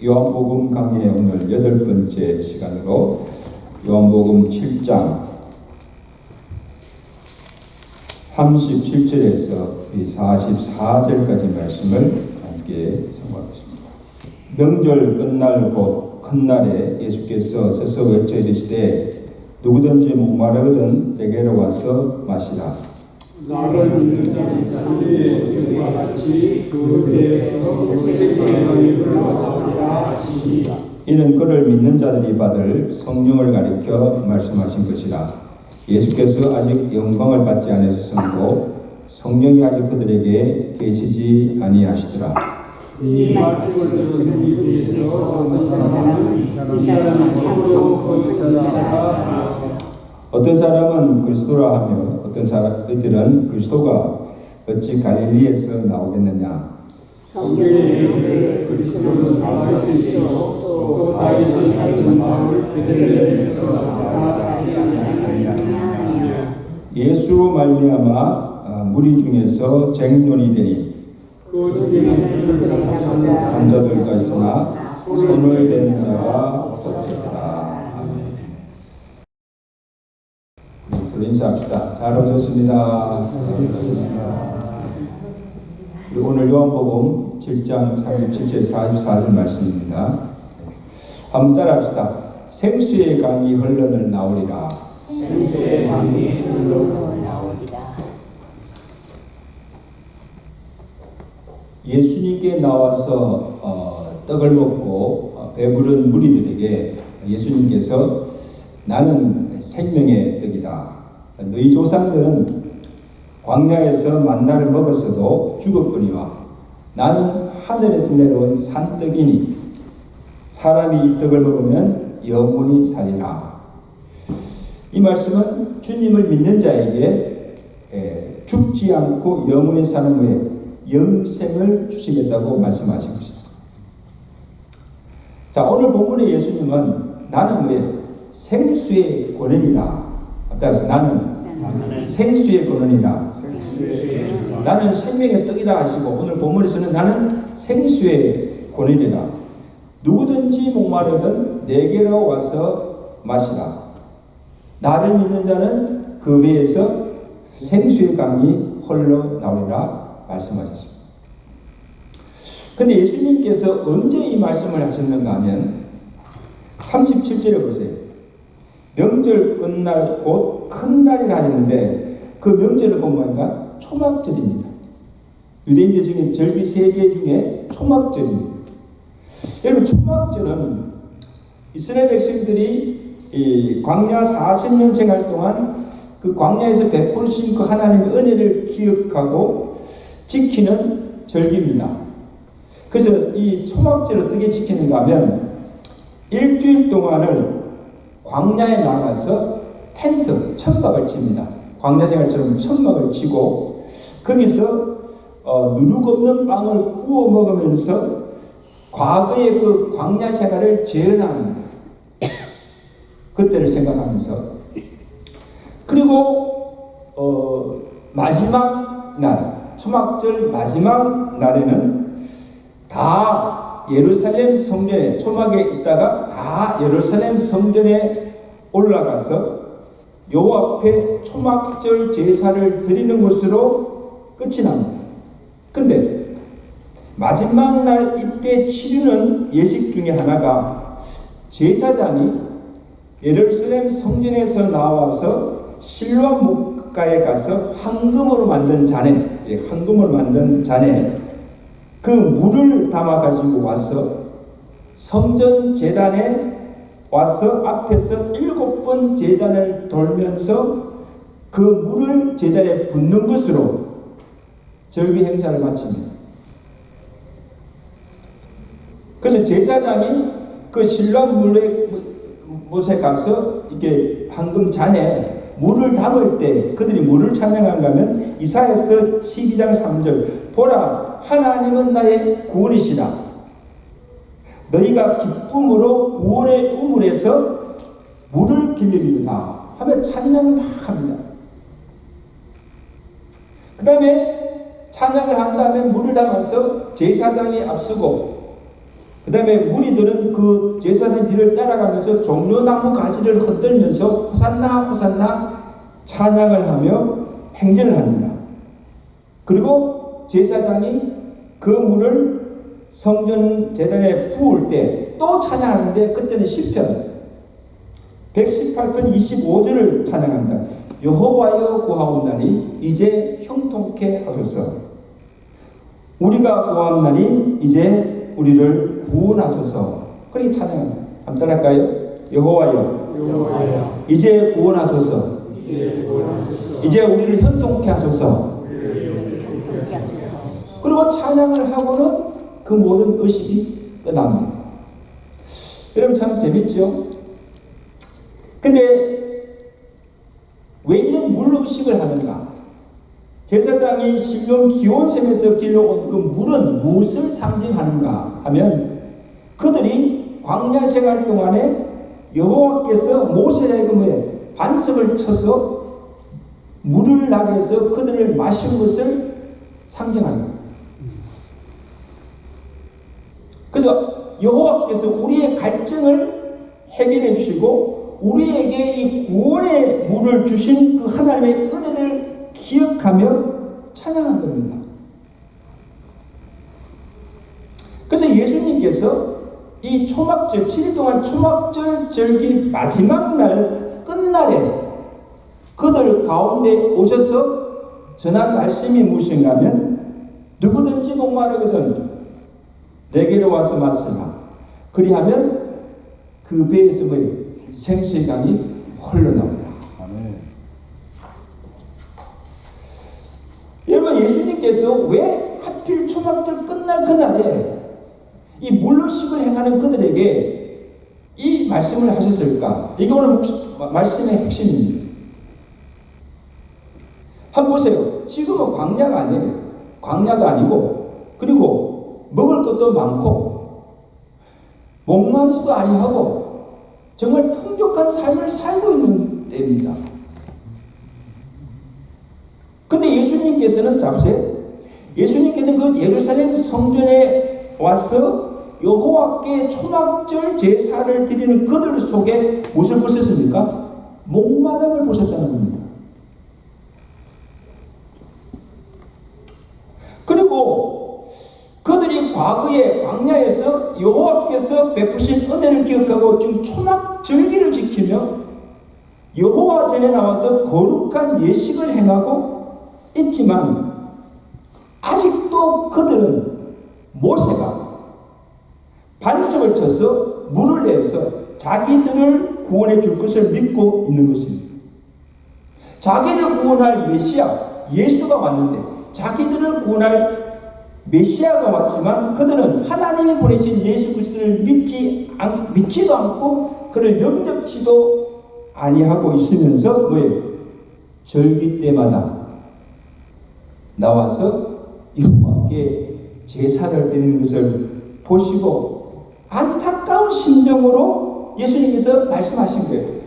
요한복음 강의 오늘 8번째 시간으로 요한복음 7장 37절에서 44절까지 말씀을 함께 선고하겠습니다. 명절 끝날 곧 큰날에 예수께서 서서 외쳐 이르시되 누구든지 목마르거든 내게로 와서 마시라. 나를 믿는 자는 자기의 영과 같이 그 배에서 생명의 물이 나오리라 하시니라. 이는 그를 믿는 자들이 받을 성령을 가리켜 말씀하신 것이라. 예수께서 아직 영광을 받지 않으셨으므로 성령이 아직 그들에게 계시지 아니하시더라. 이 말씀을 듣는 이들에서 어떤 사람은 이 사람은 참으로 거짓말하다가 어떤 사람은 그리스도라 하며 어떤 사람들은 그리스도가 어찌 갈릴리에서 나오겠느냐. 성경의 이름을 그리스도는 다윗이시요 또 다윗의 살던 마을 베들레헴에서 나타나지 아니하느냐. 예수로 말미암아 무리 중에서 쟁론이 되니 그 중에는 남자들과 있으나 손을 대는 자가 없었더라. 아멘. 서로 인사합시다. 잘 오셨습니다. 오늘 요한복음 7장 37절 44절 말씀입니다. 한번 따라합시다. 생수의 강이 흘러늘 나오리라. 생수의 강이 흘러늘 나오리라. 예수님께 나와서 떡을 먹고 배부른 무리들에게 예수님께서 나는 생명의 떡이다. 너희 조상들은 광야에서 만나를 먹었어도 죽었거니와 나는 하늘에서 내려온 산떡이니 사람이 이 떡을 먹으면 영원히 살리라. 이 말씀은 주님을 믿는 자에게 죽지 않고 영원히 사는 후에 영생을 주시겠다고 말씀하신 것입니다. 자, 오늘 본문의 예수님은 나는 왜 생수의 권원이라. 따라서 나는 생수의 권원이라. 나는 생명의 떡이라 하시고 오늘 본문에서는 나는 생수의 권원이라. 누구든지 목마르든 내게로 와서 마시라. 나를 믿는 자는 그 배에서 생수의 강이 흘러 나오리라 말씀하셨습니다. 그런데 예수님께서 언제 이 말씀을 하셨는가 하면 37절에 보세요. 명절 끝날 곧 큰 날이라 하셨는데 그 명절을 보면 초막절입니다. 유대인들 중에 절기 3개 중에 초막절입니다. 여러분, 초막절은 이스라엘 백성들이 이 광야 40년 생활 동안 그 광야에서 베푸신 그 하나님의 은혜를 기억하고 지키는 절기입니다. 그래서 이 초막절 어떻게 지키는가 하면 일주일 동안을 광야에 나가서 텐트, 천막을 칩니다. 광야 생활처럼 천막을 치고 거기서 누룩 없는 빵을 구워 먹으면서 과거의 그 광야 생활을 재현합니다. 그때를 생각하면서 그리고 마지막 날 초막절 마지막 날에는 다 예루살렘 성전에 초막에 있다가 다 예루살렘 성전에 올라가서 요 앞에 초막절 제사를 드리는 것으로 끝이 납니다. 근데 마지막 날 이때 치르는 예식 중에 하나가 제사장이 예루살렘 성전에서 나와서 실로암 목가에 가서 황금으로 만든 잔에 그 물을 담아 가지고 와서 성전 제단에 와서 앞에서 7번 제단을 돌면서 그 물을 제단에 붓는 것으로 절기 행사를 마칩니다. 그래서 제사장이 그 실로암 못에 가서 이게 황금 잔에 물을 담을 때 그들이 물을 찬양한가 하면 이사야서 12장 3절 보라 하나님은 나의 구원이시라. 너희가 기쁨으로 구원의 우물에서 물을 길리리로다 하며 찬양을 막 합니다. 그 다음에 찬양을 한 다음에 물을 담아서 제사장이 앞서고 그 다음에 무리들은 그 제사장 뒤를 따라가면서 종려나무 가지를 흔들면서 호산나 호산나 찬양을 하며 행진을 합니다. 그리고 제사장이 그 물을 성전 제단에 부을 때 또 찬양하는데 그때는 시편 118편 25절을 찬양합니다. 여호와여 구하옵나니 이제 형통케 하소서. 우리가 구하옵나니 이제 우리를 구원하소서. 그렇게 찬양합니다. 한번 따라할까요? 여호와여 이제 구원하소서. 이제 우리를 형통케 하소서. 그리고 찬양을 하고는 그 모든 의식이 끝납니다. 여러분 참 재밌죠? 근데 왜 이런 물의식을 하는가? 제사장이 실론 기온샘에서 길러온 그 물은 무엇을 상징하는가 하면 그들이 광야 생활 동안에 여호와께서 모세에게 반석을 쳐서 물을 나게 해서 그들을 마신 것을 상징하는 거예요. 그래서 여호와께서 우리의 갈증을 해결해 주시고 우리에게 이 구원의 물을 주신 그 하나님의 은혜를 기억하며 찬양한 겁니다. 그래서 예수님께서 이 초막절 7일 동안 초막절 절기 마지막 날 끝날에 그들 가운데 오셔서 전한 말씀이 무엇인가 하면 누구든지 목마르거든 내게로 와서 마시라. 그리하면 그 배에서 생수의 강이 흘러나오라. 여러분 예수님께서 왜 하필 초막절 끝날 그날에 이 물의식을 행하는 그들에게 이 말씀을 하셨을까? 이게 오늘 말씀의 핵심입니다. 한번 보세요. 지금은 광야가 아니에요. 광야도 아니고 그리고 먹을 것도 많고 목마르지도 아니하고 정말 풍족한 삶을 살고 있는 때입니다. 근데 예수님께서는 잡으세요. 예수님께서는 그 예루살렘 성전에 와서 여호와께 초막절 제사를 드리는 그들 속에 무엇을 보셨습니까? 목마름을 보셨다는 겁니다. 그리고 그들이 과거에 광야에서 여호와께서 베푸신 은혜를 기억하고 지금 초막절기를 지키며 여호와 전에 나와서 거룩한 예식을 행하고 있지만 아직도 그들은 모세가 반석을 쳐서 물을 내서 자기들을 구원해 줄 것을 믿고 있는 것입니다. 자기를 구원할 메시아 예수가 왔는데 자기들을 구원할 메시아가 왔지만 그들은 하나님이 보내신 예수 그리스도를 믿지도 않고 그를 영접지도 아니하고 있으면서 뭐예요? 절기 때마다 나와서 여호와께 제사를 드리는 것을 보시고 안타까운 심정으로 예수님께서 말씀하신 거예요.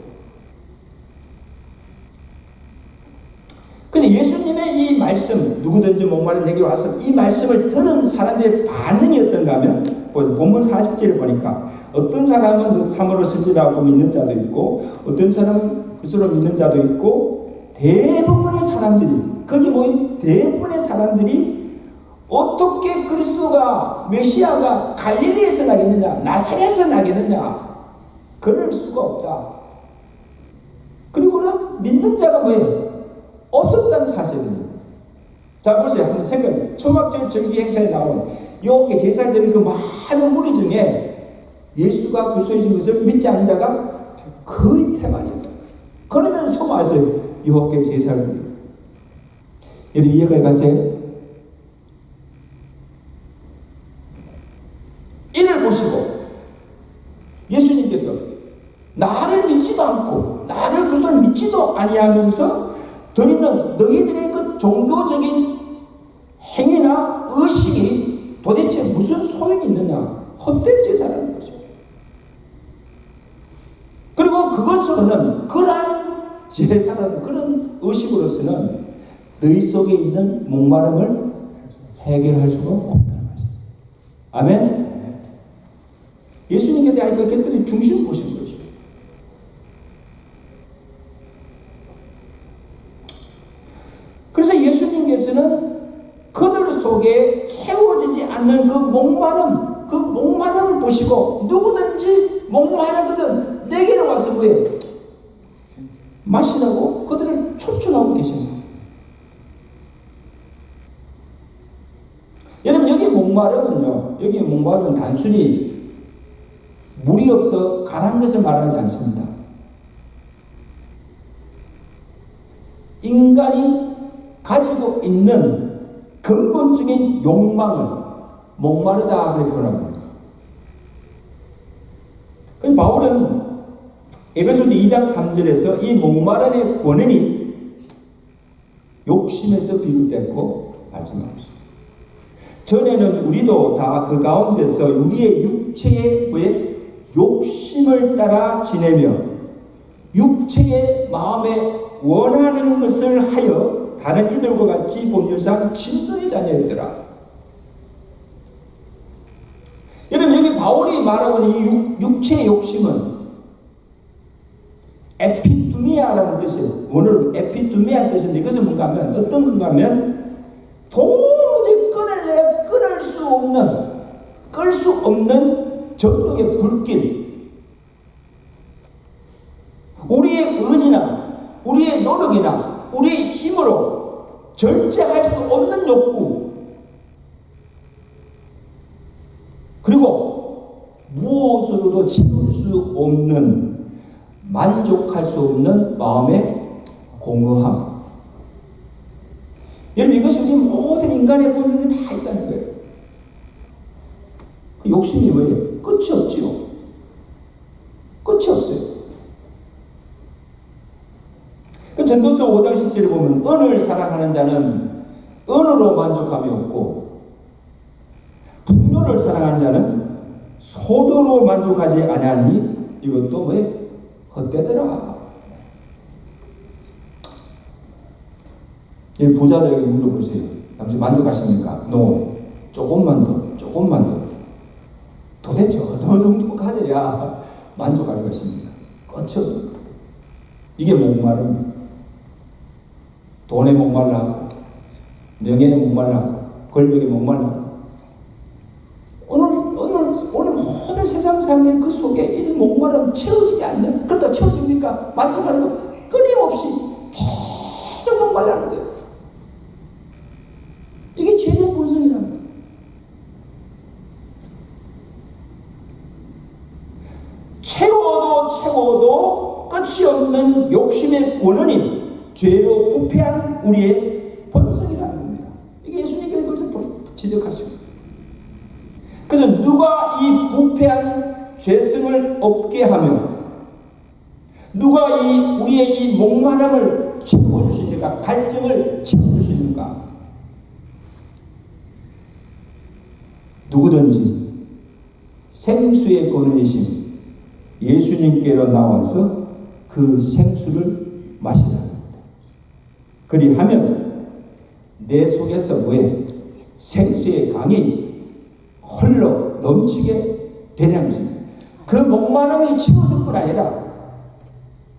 그래서 예수님의 이 말씀, 누구든지 목마른 내게 와서 이 말씀을 들은 사람들의 반응이 어떤가 하면 본문 40절을 보니까 어떤 사람은 참으로 선지라고 믿는 자도 있고 어떤 사람은 그리스도로 믿는 자도 있고 대부분의 사람들이 거기 모인 대부분의 사람들이 어떻게 그리스도가 메시아가 갈릴리에서 나겠느냐 나사렛에서 나겠느냐 그럴 수가 없다. 그리고는 믿는 자가 뭐예요? 없었다는 사실입니다. 자 보세요. 한번 생각해. 초막절 절기 행사에 나온 여호와께 제사를 드리는 그 많은 무리 중에 예수가 그리스도이신 것을 믿지 않은 자가 거의 태반입니다. 그러면서 마세요. 여호와께 제사를 드립니다. 여러분 이해가 가세요? 이를 보시고 예수님께서 나를 믿지도 않고 나를 그리스도를 믿지도 아니하면서 드리는 너희들의 그 종교적인 행위나 의식이 도대체 무슨 소용이 있느냐? 헛된 제사라는 거죠. 그리고 그것으로는 그러한 제사라는 그런 의식으로서는 너희 속에 있는 목마름을 해결할 수가 없다는 것입니다. 아멘? 예수님께서 아예 그 곁들이 중심을 보신 거죠. 그래서 예수님께서는 그들 속에 채워지지 않는 그 목마름을 보시고 누구든지 목마르거든 내게로 와서 뭐예요? 마시라고 그들을 촉천하고 계십니다. 여러분 여기 목마름은 단순히 물이 없어 가라앉는 것을 말하지 않습니다. 인간이 가지고 있는 근본적인 욕망을 목마르다 그렇게 표현합니다. 그래서 바울은 에베소서 2장 3절에서 이 목마름의 원인이 욕심에서 비롯됐고 말씀합니다. 전에는 우리도 다 그 가운데서 우리의 육체의 욕심을 따라 지내며 육체의 마음에 원하는 것을 하여 다른 이들과 같이 본질상 진노의 자녀였더라. 여러분 여기 바울이 말하고 있는 이 육체의 욕심은 에피투미아라는 뜻이에요. 오늘 에피투미아라는 뜻인데 이것은 뭔가 하면 어떤 건가 하면 도무지 끌 수 없는 정욕의 불길, 우리의 의지나 우리의 노력이나 우리의 힘으로 절제할 수 없는 욕구, 그리고 무엇으로도 채울 수 없는 만족할 수 없는 마음의 공허함. 여러분 이것이 우리 모든 인간의 본능에 다 있다는 거예요. 그 욕심이 뭐예요? 끝이 없지요. 끝이 없어요. 그 전도서 5장 10절에 보면 은을 사랑하는 자는 은으로 만족함이 없고 풍요를 사랑하는 자는 소도로 만족하지 아니하니 이것도 왜 헛되더라. 이 부자들에게 물어보세요. 당신 만족하십니까? No. 조금만 더. 도대체 어느 정도 가져야 만족할 것입니까? 끝이 없습니다. 이게 목마릅니다. 돈에 목말라, 명예에 목말라, 권력에 목말라. 오늘 모든 세상 사람들 그 속에 이 목마름 채워지지 않는, 그러다 채워집니까? 만족하는 거 끊임없이 계속 목말라는 거예요. 이게 죄의 본성이라는 거예요. 채워도 끝이 없는 욕심의 권원이 죄로 부패한 우리의 본성이라는 겁니다. 이게 예수님께서 거기서 지적하시고, 그래서 누가 이 부패한 죄성을 없게 하며 누가 우리의 이 목마름을 채워줄 수 있는가, 갈증을 채워줄 수 있는가? 누구든지 생수의 권원이신 예수님께로 나와서 그 생수를 마시라. 그리하면 내 속에서 뭐에 생수의 강이 흘러 넘치게 되는 것입니다. 그 목마름이 채워질 뿐 아니라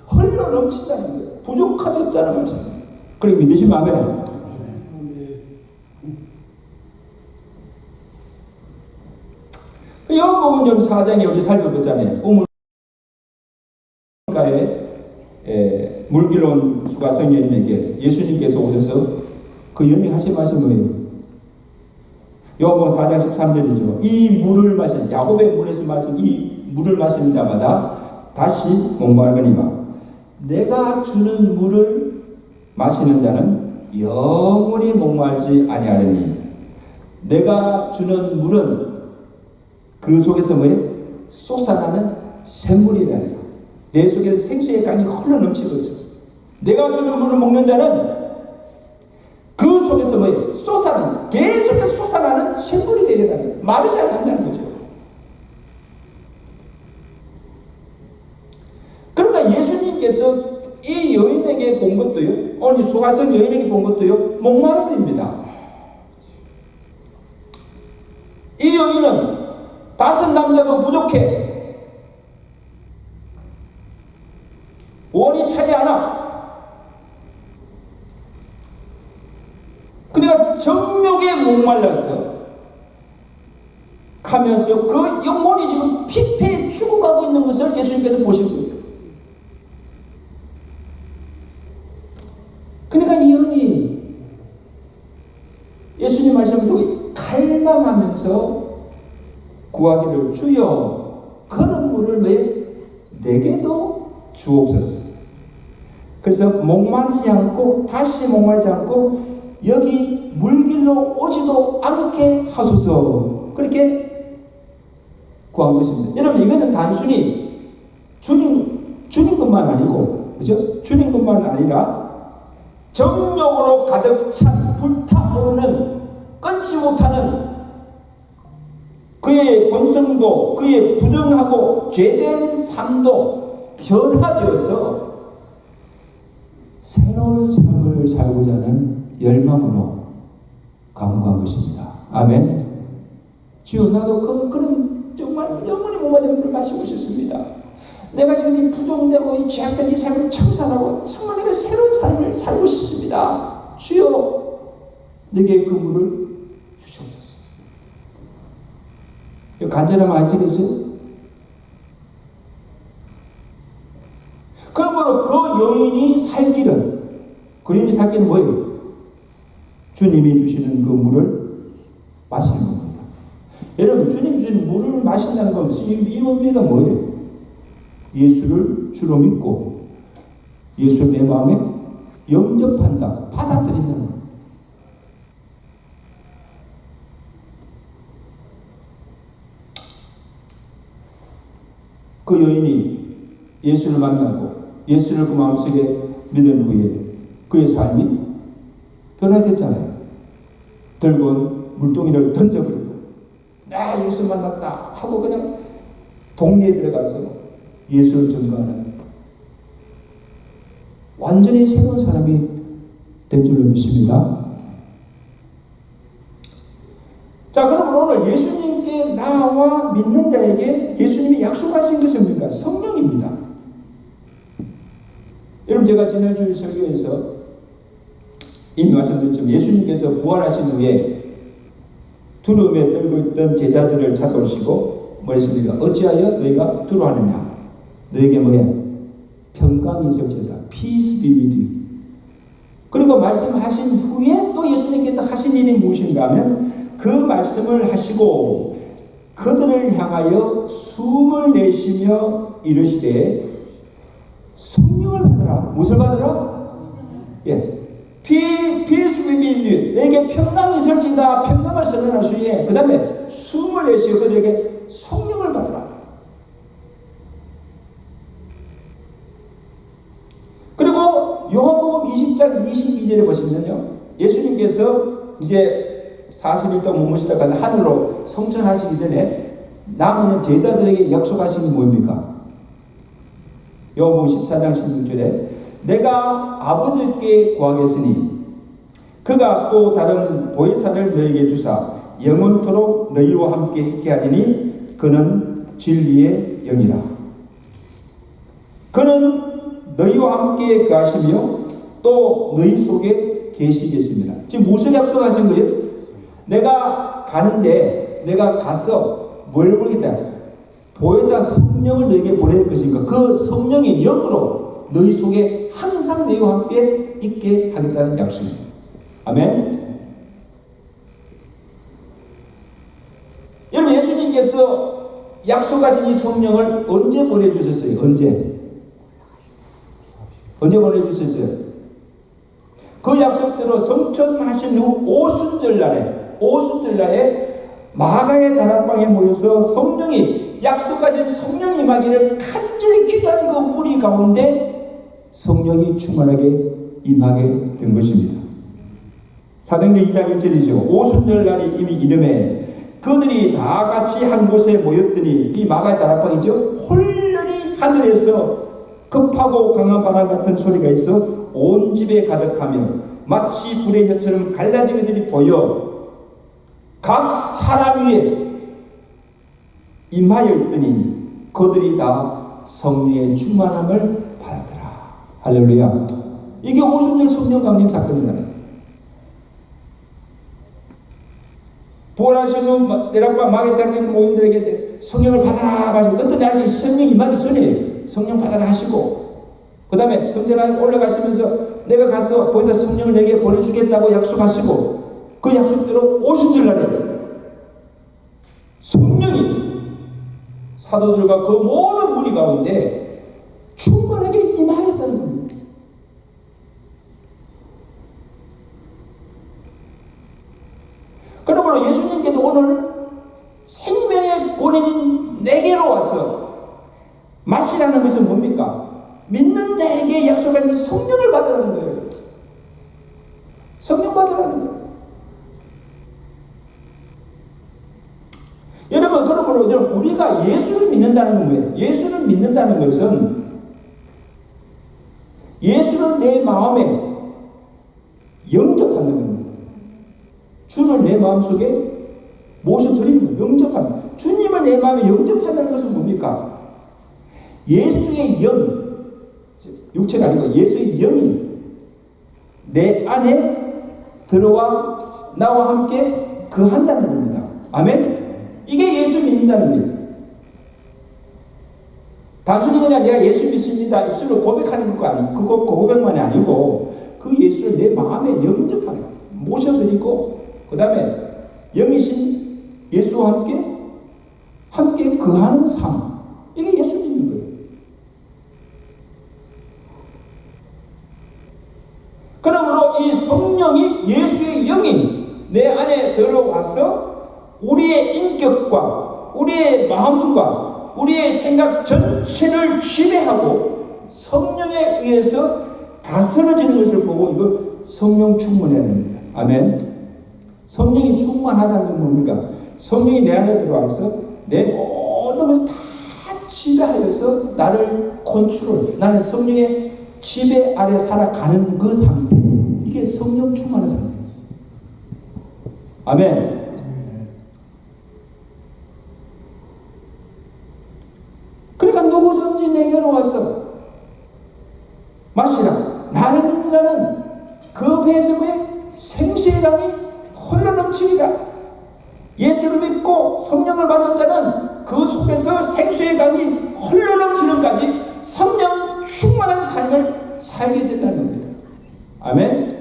흘러 넘친다는 거예요. 부족함이 없다는 말씀입니다. 그리고 믿으시면 아멘. 요한복음 좀 4장에 우리 살펴봤잖아요. 우물가에 물길로 온 수가성 여인에게 예수님께서 오셔서 그 여인이 하신 말씀이 뭐예요? 요한복음 4장 13절이죠. 이 물을 마신, 야곱의 물에서 마신 이 물을 마시는 자마다 다시 목마르거니와 내가 주는 물을 마시는 자는 영원히 목마르지 아니하리니 내가 주는 물은 그 속에서 뭐예요? 솟아나는 샘물이라니까. 내 속에서 생수의 강이 흘러넘치거든. 내가 주는 물을 먹는 자는 그 속에서 뭐예요? 솟아나는, 계속해서 솟아나는 샘물이 되리라는 거예요. 마르지 않는다는 거죠. 그러니까 예수님께서 이 여인에게 본 것도요, 오늘 수가성 여인에게 본 것도요, 목마름입니다. 이 여인은 5 남자도 부족해. 원이 차지 않아. 그러니까 정욕에 목말랐어. 가면서 그 영혼이 지금 피폐해 죽어가고 있는 것을 예수님께서 보신 거예요. 그러니까 이 여인이 예수님 말씀을 듣고 갈망하면서 구하기를, 주여 그런 물을 왜 내게도 주옵소서. 그래서 목마르지 않고 다시 목마르지 않고 여기 물길로 오지도 않게 하소서, 그렇게 구한 것입니다. 여러분, 이것은 단순히 주님뿐만 아니고, 그죠? 주님뿐만 아니라 정욕으로 가득 찬 불타오르는 끊지 못하는 그의 본성도, 그의 부정하고 죄된 삶도 변화되어서 새로운 삶을 살고자 하는 열망으로 간구한 것입니다. 아멘. 주여, 나도 그런 정말 영원히 목마른 물을 마시고 싶습니다. 내가 지금 이 부정되고 이 죄악된 이 삶을 청산하고 정말 내가 새로운 삶을 살고 싶습니다. 주여, 내게 그 물을 주시옵소서. 간절함 아시겠어요? 그러므로 그 여인이 살 길은, 그림이 살 길은 뭐예요? 주님이 주시는 그 물을 마시는 겁니다. 여러분, 주님 주시는 물을 마신다는 건 이 의미가 뭐예요? 예수를 주로 믿고 예수를 내 마음에 영접한다, 받아들인다는 겁니다. 그 여인이 예수를 만나고 예수를 그 마음속에 믿은 후에 그의 삶이 변화됐잖아요. 들고 온 물동이를 던져버리고 나 예수 만났다 하고 그냥 동네에 들어가서 예수를 전가하는 완전히 새로운 사람이 된 줄로 믿습니다. 자, 그러면 오늘 예수님께 나와 믿는 자에게 예수님이 약속하신 것이 뭡니까? 성령입니다. 여러분, 제가 지난주 설교에서 이미 말씀드렸지만 예수님께서 부활하신 후에 두려움에 떨고 있던 제자들을 찾아오시고 말씀드리니까 어찌하여 너희가 두려워하느냐? 너에게 뭐야? 평강이 있을지어다. Peace be with you. 그리고 말씀하신 후에 또 예수님께서 하신 일이 무엇인가 하면 그 말씀을 하시고 그들을 향하여 숨을 내쉬며 이르시되 성령을 받으라. 무엇을 받으라? 예. Peace be with you. 내게 평강이 있을지다. 평강을 선언하시에 그 다음에 숨을 내쉬어 그들에게 성령을 받으라. 그리고 요한복음 20장 22절에 보시면요, 예수님께서 이제 40일 동안 머무시다가 하늘로 성천하시기 전에 남은 제자들에게 약속하신 게 뭡니까? 요한복음 14장 16절에 내가 아버지께 구하겠으니 그가 또 다른 보혜사를 너에게 주사 영원토록 너희와 함께 있게 하리니 그는 진리의 영이라. 그는 너희와 함께 거하시며 또 너희 속에 계시겠습니다. 지금 무슨 약속하신 거예요? 내가 가는데 내가 가서 뭘 보겠다? 보혜사 성령을 너에게 보낼 것이니까 그 성령의 영으로 너희 속에 항상 너희와 함께 있게 하겠다는 약속입니다. 아멘. 여러분, 예수님께서 약속하신 이 성령을 언제 보내주셨어요? 언제 보내주셨어요? 그 약속대로 성천하신 후 오순절날에 마가의 다락방에 모여서 성령이 약속하신 성령이 임하기를 간절히 기도한 그 무리 가운데 성령이 충만하게 임하게 된 것입니다. 사도행전 2장 1절이죠. 오순절날이 이미 이름에 그들이 다 같이 한 곳에 모였더니 이 마가의 다락방이죠. 홀련히 하늘에서 급하고 강한 바람 같은 소리가 있어 온 집에 가득하며 마치 불의 혀처럼 갈라진 그들이 보여 각 사람 위에 임하여 있더니 그들이 다 성령의 충만함을 받았더라. 할렐루야. 이게 오순절 성령 강림 사건이잖아요. 부활하시는 대락과 마귀에 따르는 모인들에게 성령을 받아라 하시고, 어떤 날에 성령 임하기 전에 성령 받아라 하시고, 그 다음에 성전에 올라가시면서 내가 가서 거기서 성령을 내게 보내주겠다고 약속하시고, 그 약속대로 오순절 날에 성령이 사도들과 그 모든 무리 가운데 충만하게 임하였다는 겁니다. 그러므로 예수님께서 오늘 생명의 권인인 내게로 와서 마시라는 것은 뭡니까? 믿는 자에게 약속하는 성령을 받으라는 거예요. 성령 받으라는 거예요. 여러분, 그러므로 우리가 예수를 믿는다는 건 뭐예요? 예수를 믿는다는 것은 예수를 내 마음에 영접하는 겁니다. 주를 내 마음속에 모셔드리는 거예요. 영접하는. 주님을 내 마음에 영접한다는 것은 뭡니까? 예수의 영, 육체가 아니고 예수의 영이 내 안에 들어와 나와 함께 거한다는 겁니다. 아멘? 이게 예수 믿는다는 거예요. 단순히 그냥 내가 예수 믿습니다 입술로 고백하는 거 아니고, 그거 고백만이 아니고 그 예수를 내 마음에 영접하는 거예요. 모셔드리고, 그 다음에 영이신 예수와 함께 거하는 삶. 이게 예수 믿는 거예요. 그러므로 이 성령이, 예수의 영이 내 안에 들어와서 우리의 인격과 우리의 마음과 우리의 생각 전체를 지배하고 성령에 의해서 다스려지는 것을 보고 이걸 성령 충만해야 됩니다. 아멘. 성령이 충만하다는 건 뭡니까? 성령이 내 안에 들어와서 내 모든 것을 다 지배하여서 나를 컨트롤, 나는 성령의 지배 아래 살아가는 그 상태. 이게 성령 충만한 상태입니다. 아멘. 그러니까 누구든지 내게로 와서 마시라. 나를 믿는 자는 그 배에서 생수의 강이 흘러넘치리라. 예수를 믿고 성령을 받은 자는 그 속에서 생수의 강이 흘러넘치는까지 성령 충만한 삶을 살게 된다는 겁니다. 아멘.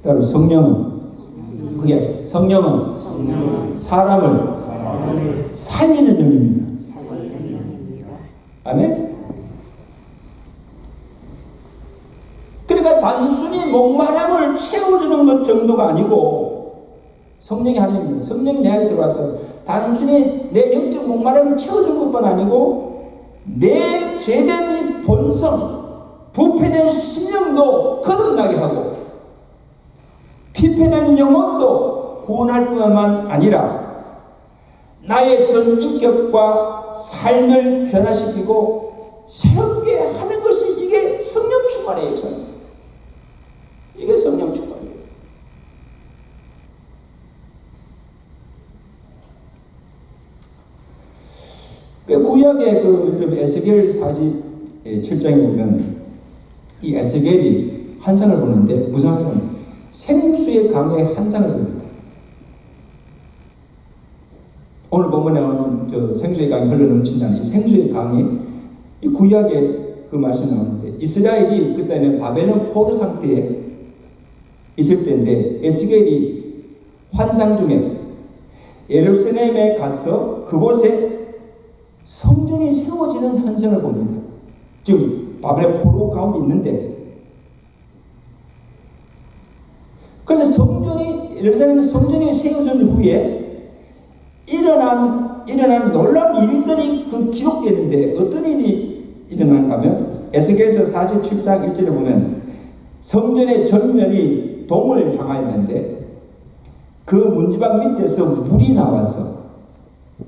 따로 성령은 사람을 살리는 영입니다. 아멘. 그러니까 단순히 목마름을 채워주는 것 정도가 아니고, 성령이 하나님입니다. 성령이 내 안에 들어와서 단순히 내 영적 목마름을 채워주는 것뿐 아니고 내 죄된 본성, 부패된 심령도 거듭나게 하고 피폐된 영혼도 구원할 뿐만 아니라 나의 전 인격과 삶을 변화시키고 새롭게 하는 것이, 이게 성령 충만의 역사입니다. 이게 성령 충만이에요. 구약의 에스겔 47장에 보면 이 에스겔이 환상을 보는데 무슨 환상을 보냐? 생수의 강의 환상을 봅니다. 오늘 본문에 나오는 생수의 강이 흘러넘친다는 이 생수의 강이, 이 구약에 그 말씀이 나오는데, 이스라엘이 그때는 바벨론 포로 상태에 있을 때인데 에스겔이 환상 중에 예루살렘에 가서 그곳에 성전이 세워지는 현상을 봅니다. 지금 바벨론 포로 가운데 있는데, 그래서 예루살렘 성전이 세워진 후에 일어난 놀라운 일들이 기록되어 있는데, 어떤 일이 일어난가 하면 에스겔서 47장 1절에 보면 성전의 전면이 동을 향하였는데 그 문지방 밑에서 물이 나와서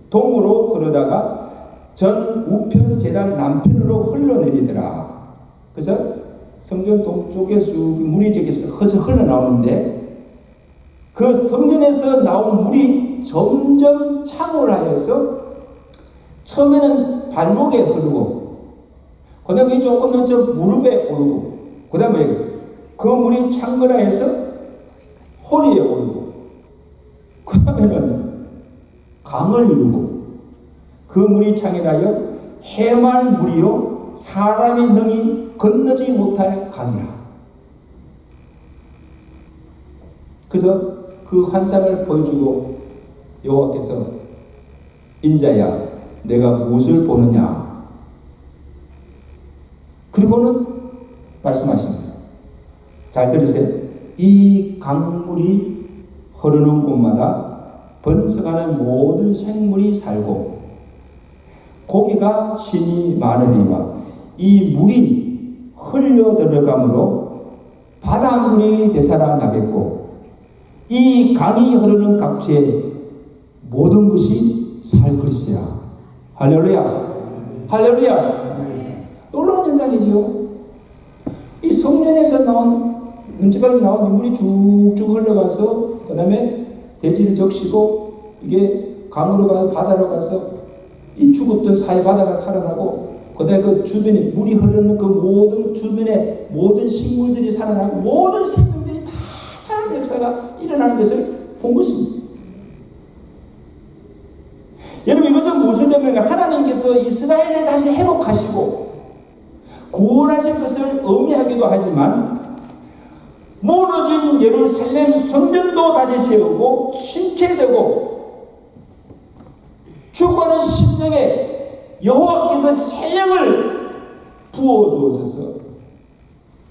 동으로 흐르다가 전 우편 제단 남편으로 흘러내리더라. 그래서 성전 동쪽에서 물이 저기서 흘러나오는데 그 성전에서 나온 물이 점점 창궐하여서 처음에는 발목에 흐르고 그 다음에 조금 넘쳐 무릎에 오르고 그 다음에 그 물이 창궐하여서 허리에 오르고 그 다음에는 강을 이루고 그 물이 창궐하여 해말 물이요 사람이 능히 건너지 못할 강이라. 그래서 그 환상을 보여주고 여호와께서 인자야 내가 무엇을 보느냐. 그리고는 말씀하십니다. 잘 들으세요. 이 강물이 흐르는 곳마다 번성하는 모든 생물이 살고 고기가 신이 많으니와 이 물이 흘려 들어가므로 바닷물이 되살아나겠고 이 강이 흐르는 각지에 모든 것이 살 것이라. 할렐루야. 할렐루야. 놀라운 현상이지요. 이 성전에서 나온 문지방에 나온 물이 쭉쭉 흘러가서 그 다음에 대지를 적시고 이게 강으로 가서 바다로 가서 이 죽었던 사해 바다가 살아나고 그 다음에 그 주변에 물이 흐르는 그 모든 주변에 모든 식물들이 살아나고 모든 생명들이 다 살아나는 역사가 일어나는 것을 본 것입니다. 여러분 이것은 무슨 의미인가? 하나님께서 이스라엘을 다시 회복하시고 구원하실 것을 의미하기도 하지만 무너진 예루살렘 성전도 다시 세우고 신체되고 죽어가는 심령에 여호와께서 생명을 부어주어서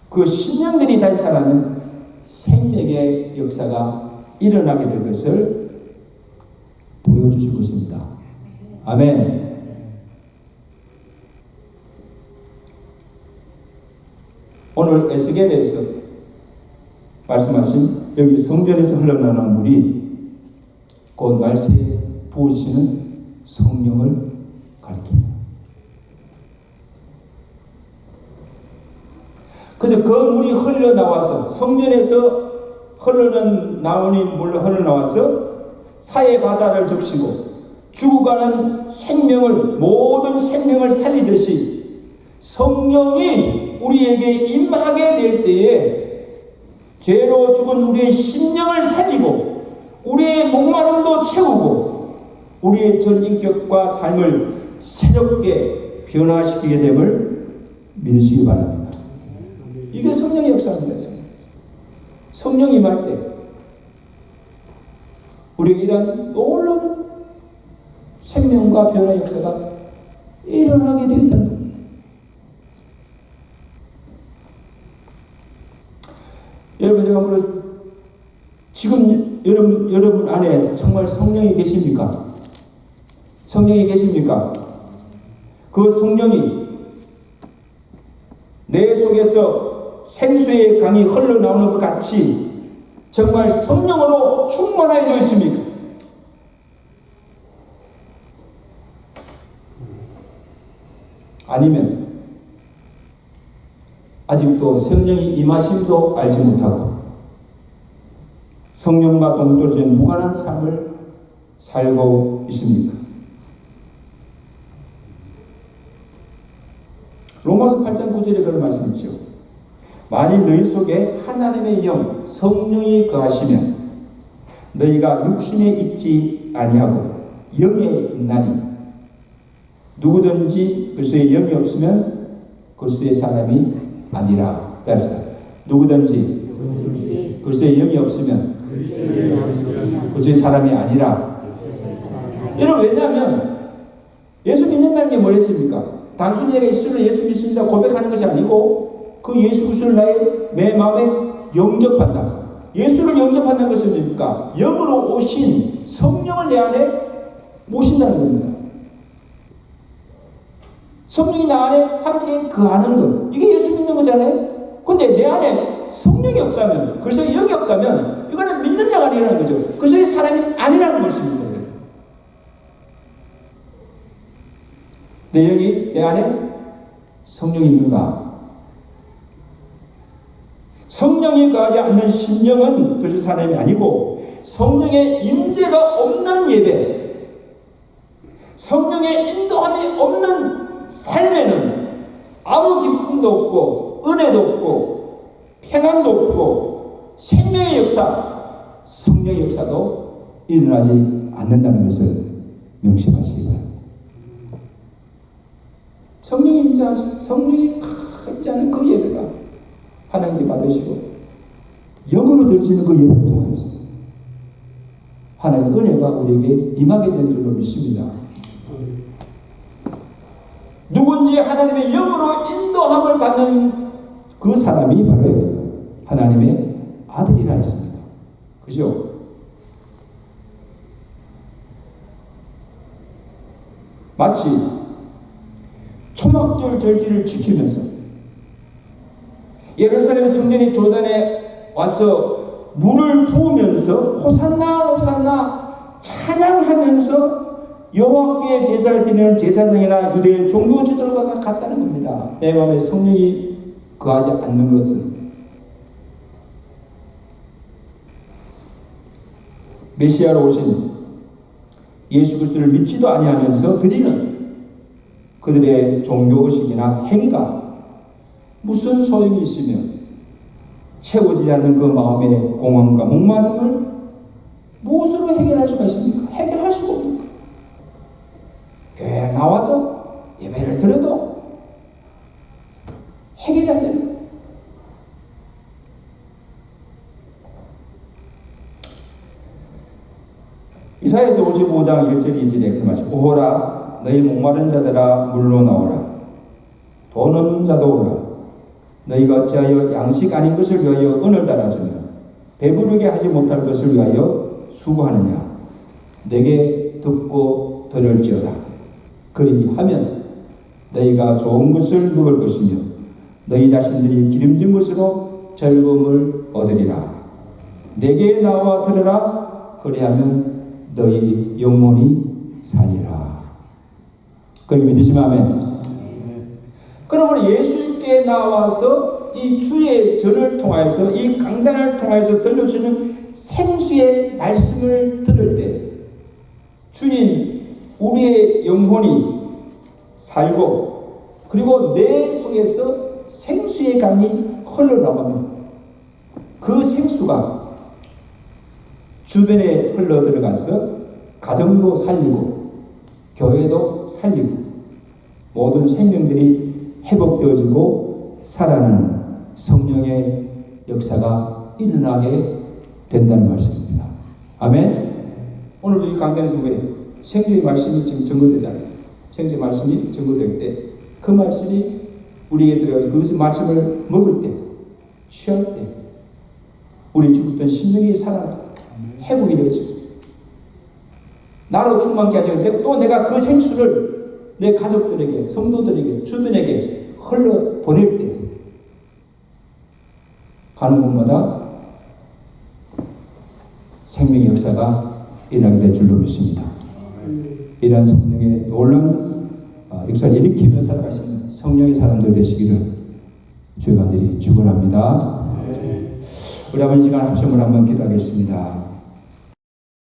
그 심령들이 다시 살아나는 생명의 역사가 일어나게 될 것을 보여주실 것입니다. 아멘. 오늘 에스겔에서 말씀하신 여기 성전에서 흘러나오는 물이 곧 말세에 부어지시는 성령을 가리킵니다. 그래서 그 물이 흘러나와서 성전에서 흘러나오는 물로 흘러나와서 사해 바다를 적시고 죽어가는 생명을 모든 생명을 살리듯이 성령이 우리에게 임하게 될 때에 죄로 죽은 우리의 심령을 살리고 우리의 목마름도 채우고 우리의 전 인격과 삶을 새롭게 변화시키게 됨을 믿으시기 바랍니다. 이게 성령의 역사입니다. 성령이 임할 때 우리에게 이러한 놀라운 생명과 변화의 역사가 일어나게 되었다는 겁니다. 여러분 제가 물어 지금 여러분 안에 정말 성령이 계십니까? 성령이 계십니까? 그 성령이 내 속에서 생수의 강이 흘러나오는 것 같이 정말 성령으로 충만하여 있습니까? 아니면 아직도 성령이 임하심도 알지 못하고 성령과 동떨어진 무관한 삶을 살고 있습니까? 로마서 8장 9절에 그런 말씀이죠. 만일 너희 속에 하나님의 영 성령이 거하시면 너희가 육신에 있지 아니하고 영에 있나니 누구든지 그리스도의 영이 없으면 그리스도의 사람이 아니라. 누구든지 그리스도의 영이 없으면 그리스도의 사람이 아니라. 여러분 왜냐하면 예수 믿는다는 게 뭐였습니까? 단순히 내가 예수 믿습니다 고백하는 것이 아니고 그 예수 그리스도를 나의 내 마음에 영접한다. 예수를 영접한다는 것은 뭡니까? 영으로 오신 성령을 내 안에 모신다는 겁니다. 성령이 나 안에 함께 거하는 것. 이게 예수 믿는 거잖아요. 근데 내 안에 성령이 없다면, 그리스도의 영이 없다면 이거는 믿는 자가 아니라는 거죠. 그리스도의 사람이 아니라는 것입니다. 내 영이 내 안에 성령이 있는가? 성령이 거하지 않는 심령은 그리스도 사람이 아니고 성령의 임재가 없는 예배, 성령의 인도함이 없는 삶에는 아무 기쁨도 없고 은혜도 없고 평안도 없고 생명의 역사, 성령의 역사도 일어나지 않는다는 것을 명심하시기 바랍니다. 성령이 임재하시고 성령이 임재하는 그 예배가 하나님께 받으시고 영으로 들으시는 그 예배를 통해서 하나님의 은혜가 우리에게 임하게 된 줄로 믿습니다. 누군지 하나님의 영으로 인도함을 받는 그 사람이 바로 하나님의 아들이라 했습니다. 그죠? 마치 초막절 절기를 지키면서 예루살렘 성전이 조단에 와서 물을 부으면서 호산나 호산나 찬양하면서 여호와께 제사를 드리는 제사장이나 유대의 종교지들과 같다는 겁니다. 내 마음에 성령이 거하지 않는 것은 메시아로 오신 예수 그리스도를 믿지도 아니하면서 드리는 그들의 종교의식이나 행위가 무슨 소용이 있으며 채워지지 않는 그 마음의 공허함과 목마름을 무엇으로 해결할 수가 있습니까? 해결할 수가 없습니다. 교회에 나와도 예배를 드려도 해결이 안 됩니다. 이사야서 55장 1절 2절에 그 말씀, 오호라 너희 목마른 자들아 물로 나오라 돈 없는 자도 오라 너희가 어찌하여 양식 아닌 것을 위하여 은을 달아주며 배부르게 하지 못할 것을 위하여 수고하느냐 내게 듣고 들을지어다 그리하면 너희가 좋은 것을 먹을 것이며 너희 자신들이 기름진 것으로 즐거움을 얻으리라 내게 나와 들으라 그리하면 너희 영혼이 살리라. 그걸 믿으시면 아멘. 그러므로 예수께 나와서 이 주의 전을 통하여서 이 강단을 통하여서 들려주는 생수의 말씀을 들을 때 주님 우리의 영혼이 살고 그리고 내 속에서 생수의 강이 흘러나가면 그 생수가 주변에 흘러 들어가서 가정도 살리고 교회도 살리고 모든 생명들이 회복되어지고 살아나는 성령의 역사가 일어나게 된다는 말씀입니다. 아멘. 오늘도 이 강단에서 왜 생수의 말씀이 지금 증거되잖아요. 생수의 말씀이 증거될 때 그 말씀이 우리에게 들어가서 그 말씀을 먹을 때 취할 때 우리 죽었던 심령이 살아나고 회복이 되어지고 나로 충만케 하시고 또 내가 그 생수를 내 가족들에게 성도들에게 주변에게 흘러 보낼 때 가는 곳마다 생명의 역사가 일어나게 될 줄로 믿습니다. 이러한 성령의 놀라운 역사를 일으키며 살아가시는 성령의 사람들 되시기를 주의 간절히 축원합니다. 우리 한번 시간 합심을 한번 기도하겠습니다.